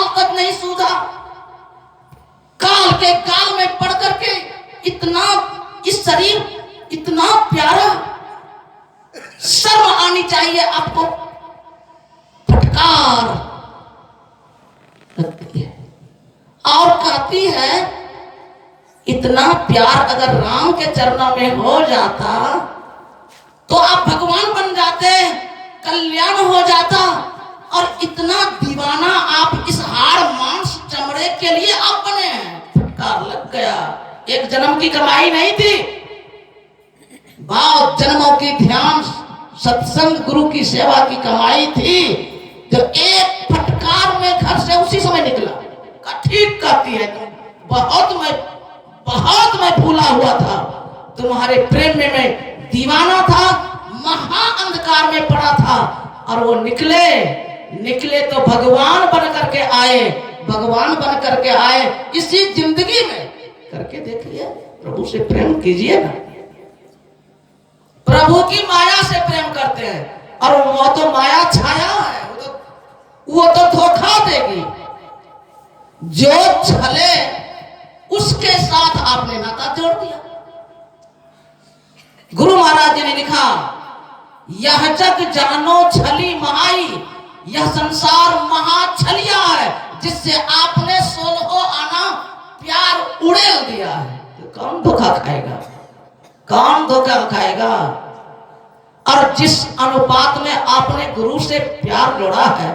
काल तक नहीं सूझा। काल के काल में पड़ करके इतना इस शरीर इतना प्यारा, शर्म आनी चाहिए आपको। फटकार लगती है और कहती है इतना प्यार अगर राम के चरणों में हो जाता तो आप भगवान बन जाते, कल्याण हो जाता। और इतना दीवाना आप इस हाड़ मांस चमड़े के लिए आप बने हैं। फटकार लग गया। एक जन्म की कमाई नहीं थी, बहुत जन्मों की ध्यान सत्संग गुरु की सेवा की कमाई थी, जो एक फटकार में घर से उसी समय निकला। ठीक कहती है तुम, बहुत मैं भूला हुआ था, तुम्हारे प्रेम में मैं दीवाना था, महा अंधकार में पड़ा था। और वो निकले तो भगवान बन करके आए, भगवान बन करके आए। इसी जिंदगी में करके देखिए, प्रभु से प्रेम कीजिए ना। प्रभु की माया से प्रेम करते हैं और वो तो माया छाया है, वो तो धोखा देगी। जो छले उसके साथ आपने नाता जोड़ दिया। गुरु महाराज जी ने लिखा, यह जग जानो छली महाई, यह संसार महाछलिया है, जिससे आपने 16 आना प्यार उड़ेल दिया है। तो कौन धोखा खाएगा, कौन धोखा खाएगा। और जिस अनुपात में आपने गुरु से प्यार जोड़ा है,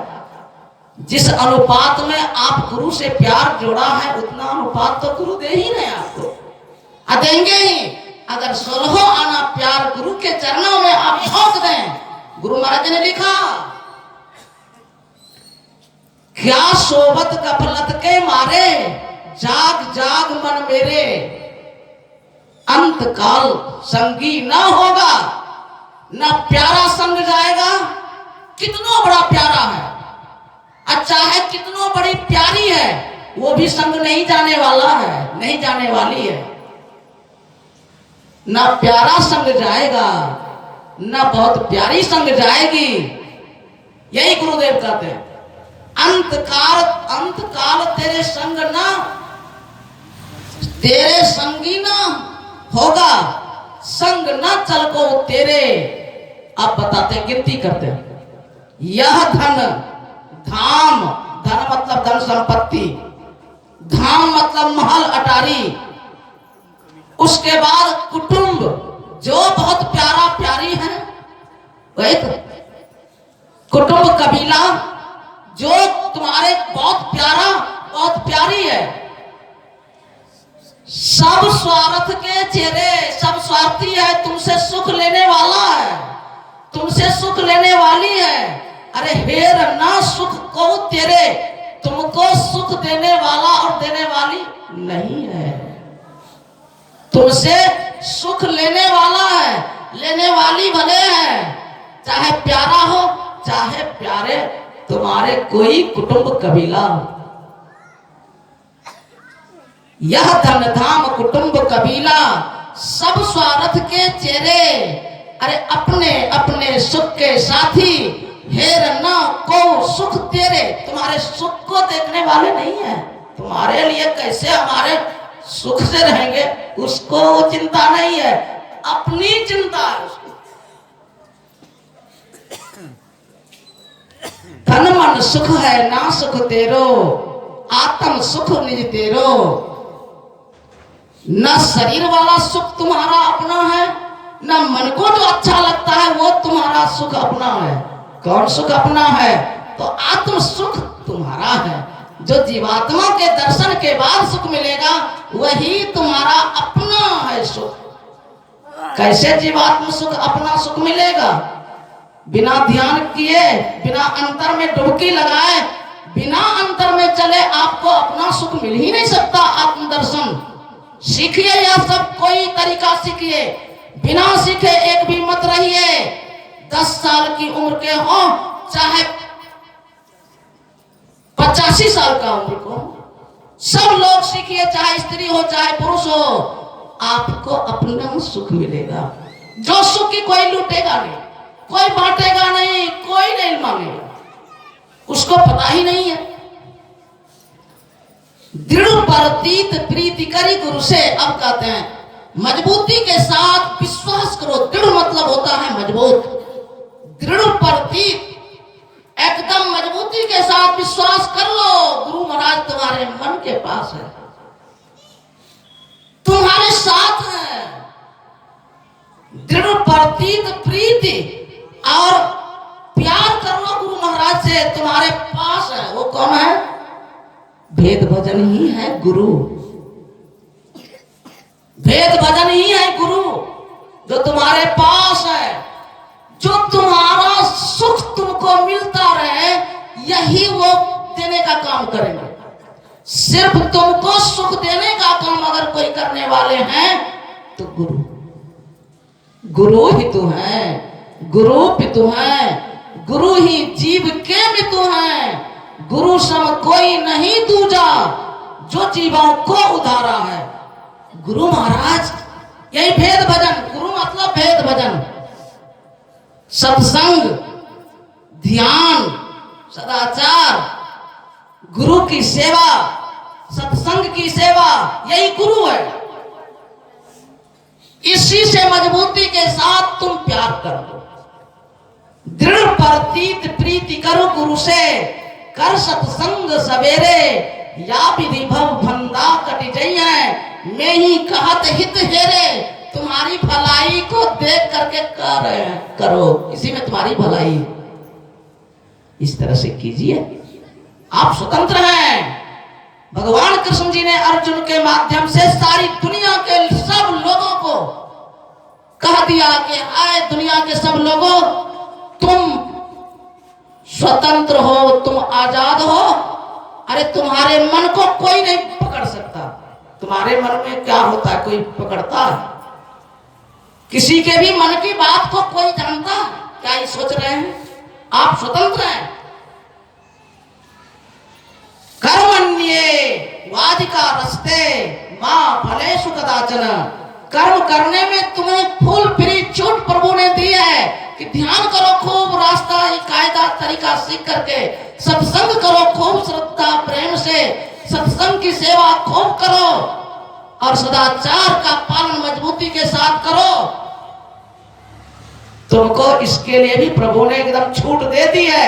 जिस अनुपात में आप गुरु से प्यार जोड़ा है, उतना अनुपात तो गुरु दे ही नहीं आपको, देंगे ही। अगर 16 आना प्यार गुरु के चरणों में आप झोंक दें। गुरु महाराज ने लिखा, क्या सोबत गफलत के मारे, जाग जाग मन मेरे, अंत काल संगी ना होगा, ना प्यारा संग जाएगा। कितना बड़ा प्यारा है, अच्छा है, कितना बड़ी प्यारी है, वो भी संग नहीं जाने वाला है, नहीं जाने वाली है। ना प्यारा संग जाएगा, ना बहुत प्यारी संग जाएगी। यही गुरुदेव कहते हैं, अंत काल तेरे संग ना, तेरे संगी ना होगा, संग ना चल को तेरे। आप बताते हैं, गिनती करते हैं, यह धन धाम, धन मतलब धन संपत्ति, धाम मतलब महल अटारी, उसके बाद कुटुंब जो बहुत प्यारा प्यारी है, वही तो कुटुंब कबीला जो तुम्हारे बहुत प्यारा बहुत प्यारी है। सब स्वार्थ के चेहरे, सब स्वार्थी है, तुमसे सुख लेने वाला है, तुमसे सुख लेने वाली है। अरे हेर ना सुख को तेरे, तुमको सुख देने वाला और देने वाली नहीं है। तुमसे सुख लेने वाला है, लेने वाली भले है, चाहे प्यारा हो चाहे प्यारे तुम्हारे कोई कुटुंब कबीला हो। यह धन धाम कुटुंब कबीला सब स्वार्थ के चेहरे, अरे अपने अपने सुख के साथी, हेर ना को सुख तेरे, तुम्हारे सुख को देखने वाले नहीं है। तुम्हारे लिए कैसे हमारे सुख से रहेंगे, उसको वो चिंता नहीं है, अपनी चिंता है उसको। धन मन सुख है ना सुख तेरो, आत्म सुख निज तेरो। न शरीर वाला सुख तुम्हारा अपना है, न मन को जो अच्छा लगता है वो तुम्हारा सुख अपना है। कौन सुख अपना है? तो आत्म सुख तुम्हारा है। जो जीवात्मा के दर्शन के बाद सुख मिलेगा वही तुम्हारा अपना है सुख। कैसे जीवात्मा सुख अपना सुख मिलेगा? बिना ध्यान किए, बिना अंतर में डुबकी लगाए, बिना अंतर में चले आपको अपना सुख मिल ही नहीं सकता। आत्मदर्शन सीखिए, यह सब कोई तरीका सीखिए, बिना सीखे एक भी मत रहिए। 10 साल की उम्र के हो चाहे 85 साल का उम्र को, सब लोग सीखिए, चाहे स्त्री हो चाहे पुरुष हो, आपको अपना सुख मिलेगा। जो सुख की कोई लूटेगा नहीं, कोई बांटेगा नहीं, कोई नहीं मांगेगा, उसको पता ही नहीं है। प्रतीत प्रीति करी गुरु से। अब कहते हैं मजबूती के साथ विश्वास करो। दृढ़ मतलब होता है मजबूत, दृढ़ प्रतीत, एकदम मजबूती के साथ विश्वास कर लो। गुरु महाराज तुम्हारे मन के पास है, तुम्हारे साथ है। दृढ़ प्रतीत प्रीति और प्यार कर लो गुरु महाराज से, तुम्हारे पास है। वो कौन है? भेद भजन ही है गुरु, भेद भजन ही है गुरु जो तुम्हारे पास है। जो तुम्हारा सुख तुमको मिलता रहे, यही वो देने का काम करेंगे। सिर्फ तुमको सुख देने का काम अगर कोई करने वाले हैं तो गुरु, गुरु ही तो है, गुरु पितु है, गुरु ही जीव के मितु है। गुरु सम कोई नहीं दूजा, जो जीवों को उधारा है। गुरु महाराज, यही भेद भजन, गुरु मतलब भेद भजन, सत्संग, ध्यान, सदाचार, गुरु की सेवा, सत्संग की सेवा, यही गुरु है। इसी से मजबूती के साथ तुम प्यार करो। दृढ़ प्रतीत प्रीति करो गुरु से, कर सत्संग सवेरे, या विधि भव फंदा कट जाइए। मैं ही कहत हित हेरे, तुम्हारी भलाई को देख करके करो, इसी में तुम्हारी भलाई। इस तरह से कीजिए, आप स्वतंत्र हैं। भगवान कृष्ण जी ने अर्जुन के माध्यम से सारी दुनिया के सब लोगों को कह दिया कि आए दुनिया के सब लोगों, तुम स्वतंत्र हो, तुम आजाद हो। अरे तुम्हारे मन को कोई नहीं पकड़ सकता। तुम्हारे मन में क्या होता है कोई पकड़ता है? किसी के भी मन की बात को कोई जानता है? क्या ये सोच रहे हैं? आप स्वतंत्र हैं। कर्मण्ये वादिका रस्ते मां फलेषु कदाचन। कर्म करने में तुम्हें फुल फ्री छूट प्रभु ने दी है कि ध्यान करो खूब, रास्ता कायदा तरीका सीख करके, सत्संग करो खूब श्रद्धा प्रेम से, सत्संग की सेवा खूब करो और सदाचार का पालन मजबूती के साथ करो। तुमको इसके लिए भी प्रभु ने एकदम छूट दे दी है,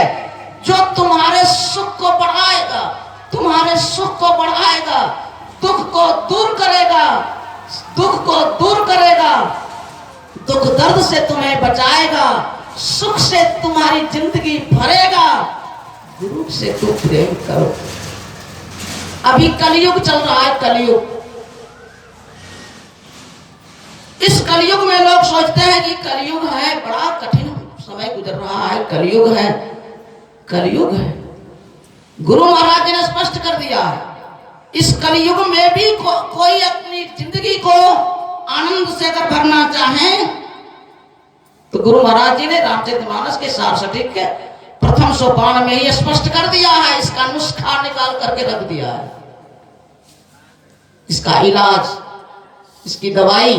जो तुम्हारे सुख को बढ़ाएगा, तुम्हारे सुख को बढ़ाएगा, दुख को दूर करेगा, दुख को दूर करेगा, दुख दर्द से तुम्हें बचाएगा, सुख से तुम्हारी जिंदगी भरेगा। गुरु से तुम प्रेम करो। अभी कलयुग चल रहा है, कलयुग। इस कलयुग में लोग सोचते हैं कि कलयुग है, बड़ा कठिन समय गुजर रहा है, कलयुग है, कलयुग है। गुरु महाराज जी ने स्पष्ट कर दिया है, इस कलयुग में भी कोई अपनी जिंदगी को आनंद से अगर भरना चाहे तो गुरु महाराज जी ने रामचरितमानस के 67 के प्रथम सोपान में ही स्पष्ट कर दिया है। इसका नुस्खा निकाल करके रख दिया है, इसका इलाज, इसकी दवाई।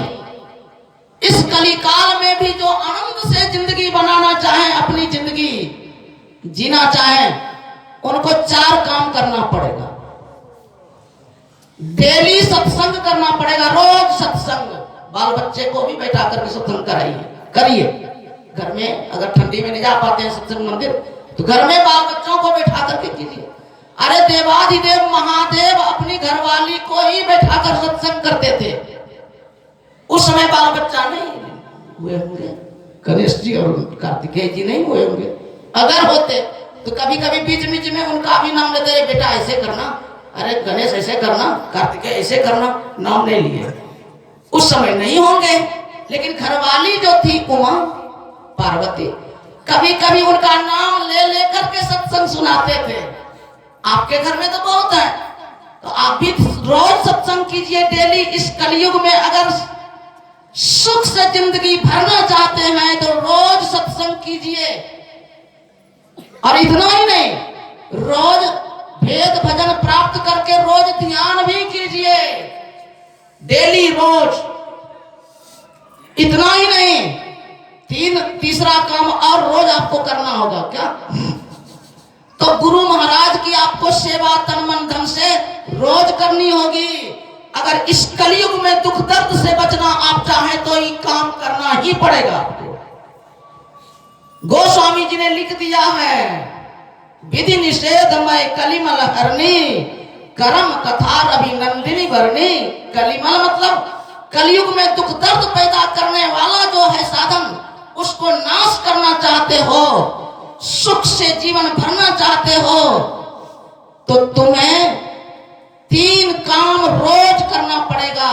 इस कलिकाल में भी जो आनंद से जिंदगी बनाना चाहे, अपनी जिंदगी जीना चाहे, उनको 4 काम करना पड़ेगा। डेली सत्संग करना पड़ेगा, रोज सत्संग। बाल बच्चे को भी बैठा करके सत्संग कराइए, करिए। घर में अगर ठंडी में नहीं जा पाते हैं सत्संग मंदिर, तो घर में बाल बच्चों को बैठा करके कीजिए। अरे देवाधिदेव महादेव अपनी घरवाली को ही बैठा कर सत्संग करते थे। उस समय बाल बच्चा नहीं हुए होंगे, गणेश जी और कार्तिकेय जी नहीं हुए होंगे। अगर होते तो कभी कभी बीच बीच में उनका भी नाम लेते, बेटा ऐसे करना, अरे गणेश ऐसे करना, कार्तिकेय ऐसे करना, नाम नहीं लिए। उस समय नहीं होंगे, लेकिन घरवाली जो थी उमा पार्वती, कभी कभी उनका नाम ले लेकर के सत्संग सुनाते थे। आपके घर में तो बहुत है, तो आप भी रोज सत्संग कीजिए डेली। इस कलयुग में अगर सुख से जिंदगी भरना चाहते हैं तो रोज सत्संग कीजिए। और इतना ही नहीं, रोज भेद भजन प्राप्त करके रोज ध्यान भी कीजिए, डेली रोज। इतना ही नहीं, तीसरा काम और रोज आपको करना होगा। क्या? तो गुरु महाराज की आपको सेवा तन मन धन से रोज करनी होगी। अगर इस कलयुग में दुख दर्द से बचना आप चाहें तो ये काम करना ही पड़ेगा आपको। गोस्वामी जी ने लिख दिया है, विधि निषेध में कलिमल हरनी, कर्म कथा अभिनंदिनी भरनी। कलिमल मतलब कलयुग में दुख दर्द पैदा करने वाला जो है साधन, उसको नाश करना चाहते हो, सुख से जीवन भरना चाहते हो, तो तुम्हें 3 काम रोज करना पड़ेगा।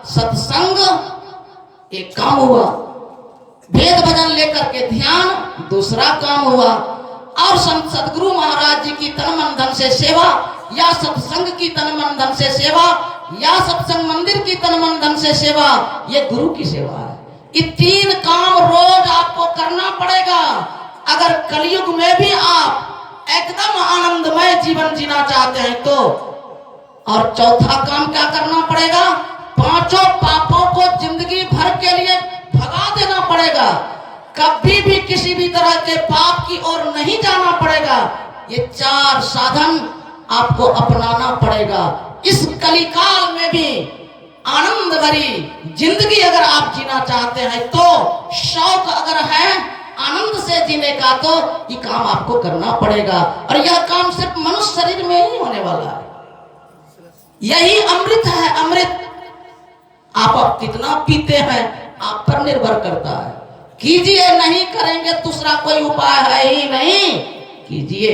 सत्संग एक काम हुआ, वेद भजन लेकर के ध्यान दूसरा काम हुआ, और संत सदगुरु महाराज जी की तन मन धन से सेवा, या सत्संग की तन मन धन से सेवा, या सत्संग मंदिर की तन मन धन से सेवा, ये गुरु की सेवा है। ये 3 काम रोज आपको करना पड़ेगा अगर कलयुग में भी आप एकदम आनंदमय जीवन जीना चाहते हैं तो। और चौथा काम क्या करना पड़ेगा? 5 पापों को जिंदगी भर के लिए भगा देना पड़ेगा। कभी भी किसी भी तरह के पाप की ओर नहीं जाना पड़ेगा। ये 4 साधन आपको अपनाना पड़ेगा। इस कलिकाल में भी आनंद भरी जिंदगी अगर आप जीना चाहते हैं तो, शौक अगर है आनंद से जीने का, तो ये काम आपको करना पड़ेगा। और यह काम सिर्फ मनुष्य शरीर में ही होने वाला है। यही अमृत है। अमृत आप कितना पीते हैं आप पर निर्भर करता है। कीजिए, नहीं करेंगे दूसरा कोई उपाय है ही नहीं। कीजिए।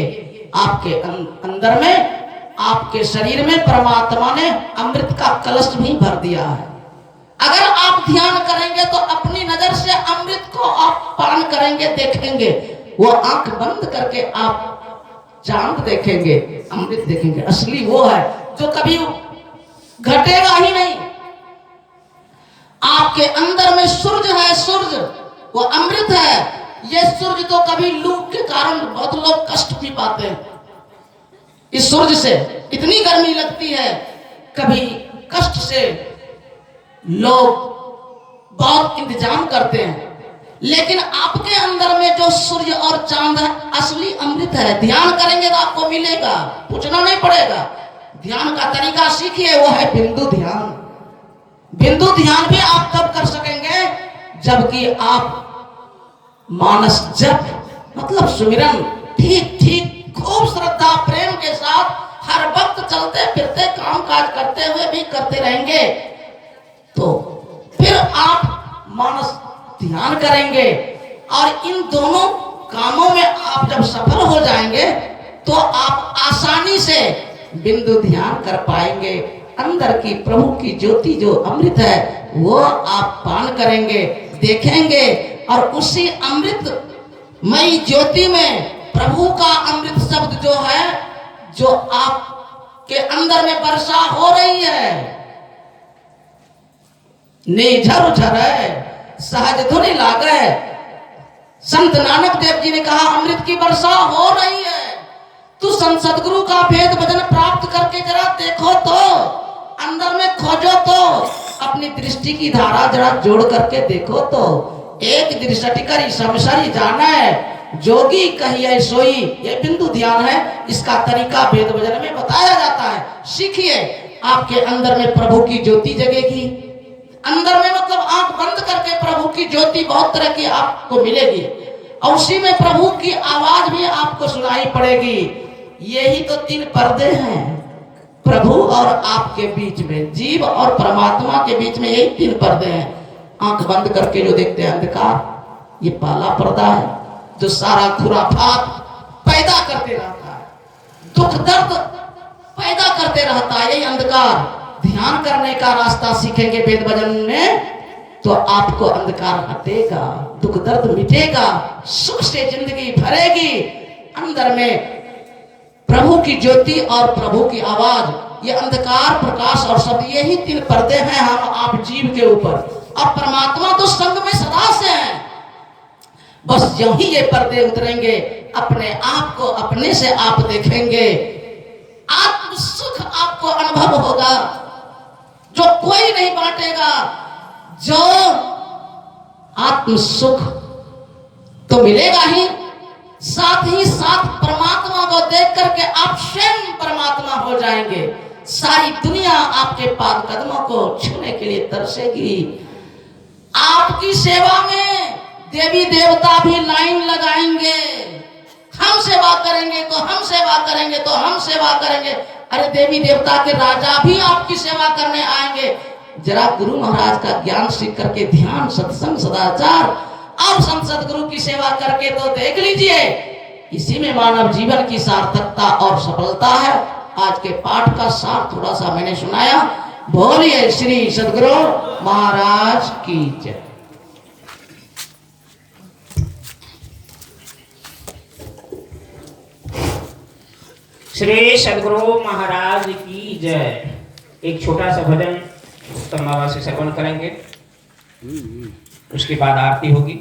आपके अंदर में, आपके शरीर में परमात्मा ने अमृत का कलश भी भर दिया है। अगर आप ध्यान करेंगे तो अपनी नजर से अमृत को आप पान करेंगे, देखेंगे। वो आंख बंद करके आप चांद देखेंगे, अमृत देखेंगे। असली वो है जो कभी घटेगा ही नहीं। आपके अंदर में सूर्य है, सूर्य वो अमृत है। ये सूर्य तो कभी लू के कारण बहुत लोग कष्ट भी पाते हैं। इस सूर्य से इतनी गर्मी लगती है, कभी कष्ट से लोग बहुत इंतजाम करते हैं। लेकिन आपके अंदर में जो सूर्य और चांद है, असली अमृत है। ध्यान करेंगे तो आपको मिलेगा, पूछना नहीं पड़ेगा। ध्यान का तरीका सीखिए, वो है बिंदु ध्यान। बिंदु ध्यान भी आप तब कर सकेंगे जबकि आप मानस जप मतलब सुमिरन ठीक ठीक खूब श्रद्धा प्रेम के साथ हर वक्त चलते फिरते काम काज करते हुए भी करते रहेंगे, तो फिर आप मानस ध्यान करेंगे। और इन दोनों कामों में आप जब सफल हो जाएंगे तो आप आसानी से बिंदु ध्यान कर पाएंगे। अंदर की प्रभु की ज्योति जो अमृत है वो आप पान करेंगे, देखेंगे। और उसी अमृत मई ज्योति में प्रभु का अमृत शब्द जो है, जो आपके अंदर में वर्षा हो रही है, निझर झरे सहज धुनि लागे। संत नानक देव जी ने कहा अमृत की वर्षा हो रही है। तू संत सदगुरु का भेद भजन प्राप्त करके जरा देखो तो, अंदर में खोजो तो, अपनी दृष्टि की धारा जरा जोड़ करके देखो तो। एक दृष्टि करी समसरी जाने, जोगी कहिए सोई। ये बिंदु ध्यान है। इसका तरीका वेद भजन में बताया जाता है। सीखिए, आपके अंदर में प्रभु की ज्योति जगेगी। अंदर में मतलब आंख बंद करके प्रभु की ज्योति बहुत तरह की आपको मिलेगी, और उसी में प्रभु की आवाज भी आपको सुनाई पड़ेगी। यही तो 3 पर्दे हैं प्रभु और आपके बीच में, जीव और परमात्मा के बीच में यही 3 पर्दे हैं। आंख बंद करके जो देखते हैं अंधकार, ये पहला पर्दा है जो सारा खुराफात पैदा करते रहता है, दुख दर्द पैदा करते रहता है, यही अंधकार। ध्यान करने का रास्ता सीखेंगे वेद भजन में तो आपको अंधकार हटेगा, दुख दर्द मिटेगा, सुख से जिंदगी भरेगी। अंदर में प्रभु की ज्योति और प्रभु की आवाज, ये अंधकार प्रकाश और सब यही 3 पर्दे हैं हम आप जीव के ऊपर। और परमात्मा तो संग में सदा से है। बस जो ही ये पर्दे उतरेंगे, अपने आप को अपने से आप देखेंगे, आत्म सुख आपको अनुभव होगा जो कोई नहीं बांटेगा। जो आत्म सुख तो मिलेगा ही, साथ ही साथ परमात्मा को देख करके आप स्वयं परमात्मा हो जाएंगे। सारी दुनिया आपके पाद कदमों को छूने के लिए तरसेगी। आपकी सेवा में देवी देवता भी लाइन लगाएंगे, हम सेवा करेंगे तो हम सेवा करेंगे तो हम सेवा करेंगे। अरे देवी देवता के राजा भी आपकी सेवा करने आएंगे। जरा गुरु महाराज का ज्ञान सीख करके ध्यान, सत्संग, सदाचार और संत सदगुरु की सेवा करके तो देख लीजिए, इसी में मानव जीवन की सार्थकता और सफलता है। आज के पाठ का सार थोड़ा सा मैंने सुनाया। बोलिए श्री सदगुरु महाराज की जय। श्री सदगुरु महाराज की जय। एक छोटा सा भजन उत्तम बाबा से श्रवण करेंगे, उसके बाद आरती होगी।